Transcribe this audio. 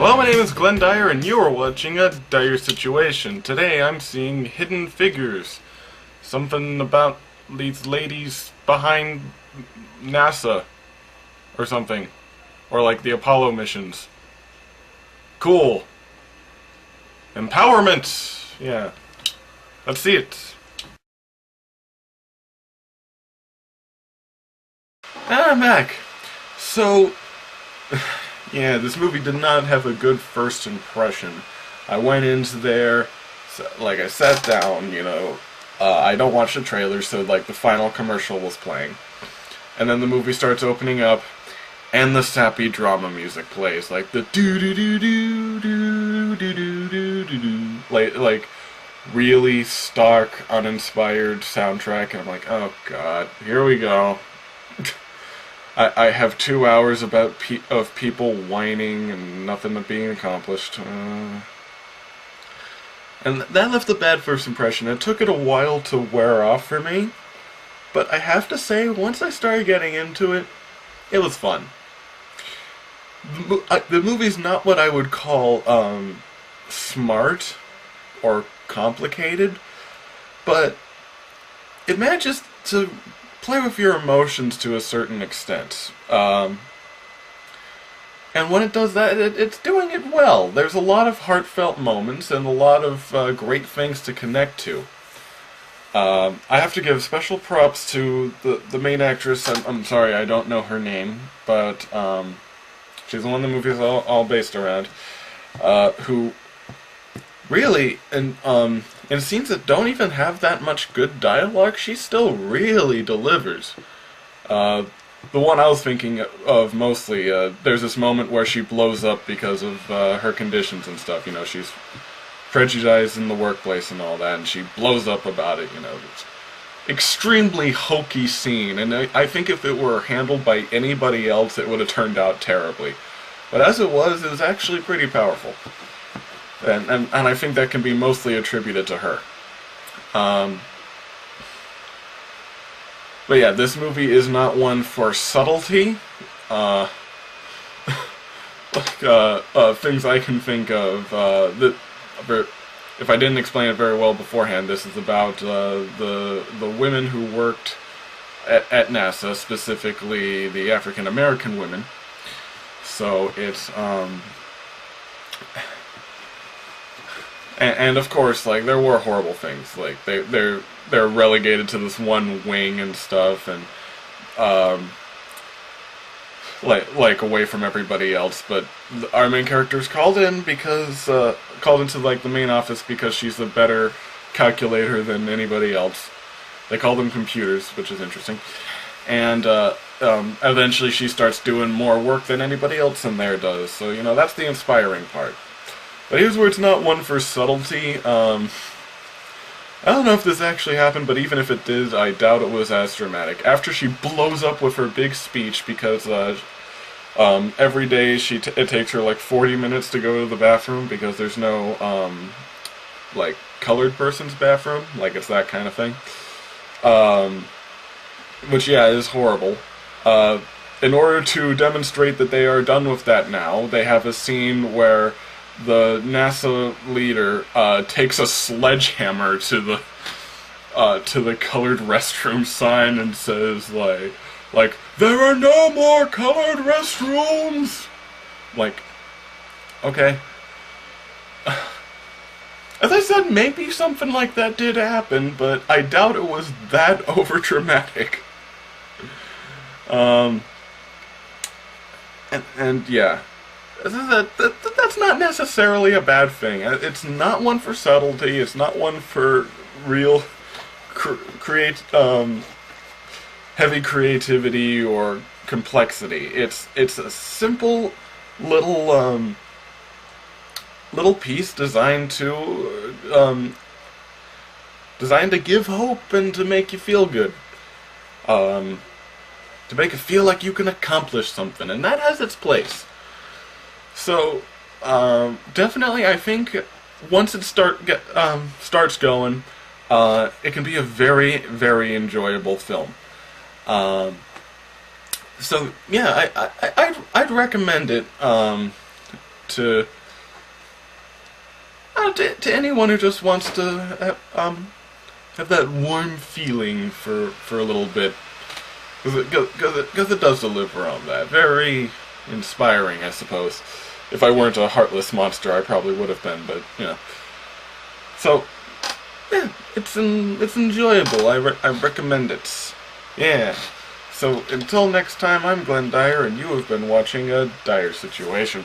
Hello, my name is Glenn Dyer, and you are watching a Dyer-Situation. Today I'm seeing hidden figures. Something about these ladies behind NASA. Or something. Or like the Apollo missions. Cool. Empowerment! Yeah. Let's see it. And I'm back. So... yeah, this movie did not have a good first impression. I went into there, like I sat down, I don't watch the trailers, so like the final commercial was playing. And then the movie starts opening up, and the sappy drama music plays, like the do-do-do-do-do-do-do-do-do, like really stark, uninspired soundtrack, and I'm like, oh god, here we go. I have 2 hours of people whining and nothing being accomplished. And that left a bad first impression. It took it a while to wear off for me, but I have to say, once I started getting into it, it was fun. The movie's not what I would call smart or complicated, but it manages to play with your emotions to a certain extent. And when it does that, it's doing it well. There's a lot of heartfelt moments and a lot of great things to connect to. I have to give special props to the main actress. I'm sorry, I don't know her name, but she's the one the movie's all based around, who really, in scenes that don't even have that much good dialogue, she still really delivers. The one I was thinking of mostly, there's this moment where she blows up because of her conditions and stuff. She's prejudiced in the workplace and all that, and she blows up about it, It's extremely hokey scene, and I think if it were handled by anybody else, it would have turned out terribly. But as it was actually pretty powerful. And I think that can be mostly attributed to her. But yeah, this movie is not one for subtlety. Things I can think of. If I didn't explain it very well beforehand, this is about the women who worked at NASA, specifically the African American women. So it's And of course, like, there were horrible things. Like, they're relegated to this one wing and stuff, and like away from everybody else. But our main character's called into like the main office because she's a better calculator than anybody else. They call them computers, which is interesting. And eventually, she starts doing more work than anybody else in there does. So that's the inspiring part. But here's where it's not one for subtlety. I don't know if this actually happened, but even if it did, I doubt it was as dramatic. After she blows up with her big speech, because every day it takes her like 40 minutes to go to the bathroom, because there's no like colored person's bathroom, like it's that kind of thing. Which yeah, is horrible. In order to demonstrate that they are done with that now, they have a scene where the NASA leader takes a sledgehammer to the colored restroom sign and says like there are no more colored restrooms. Like, okay. As I said, maybe something like that did happen, but I doubt it was that overdramatic. And yeah. That's not necessarily a bad thing. It's not one for subtlety. It's not one for real heavy creativity or complexity. It's a simple little piece designed to give hope and to make you feel good. To make it feel like you can accomplish something, and that has its place. So, definitely, I think once it starts going, it can be a very, very enjoyable film. So yeah, I'd recommend it to To anyone who just wants to have that warm feeling for a little bit, because it does deliver on that. Very inspiring, I suppose. If I weren't a heartless monster, I probably would have been, but, you know. So, yeah, it's enjoyable. I recommend it. Yeah. So, until next time, I'm Glenn Dyer, and you have been watching a Dyer-Situation.